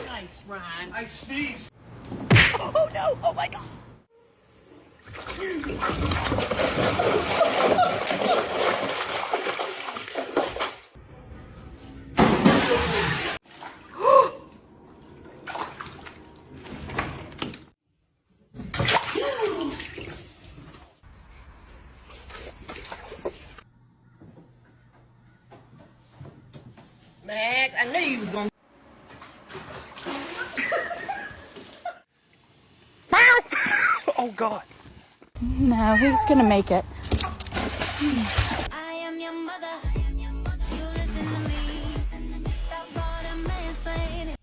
Nice, Ryan. I sneezed. Oh no! Oh my God! Max, I knew you was gonna. Oh God. No, he's gonna make it. I am your mother. You listen to me. Stop all the mansplaining.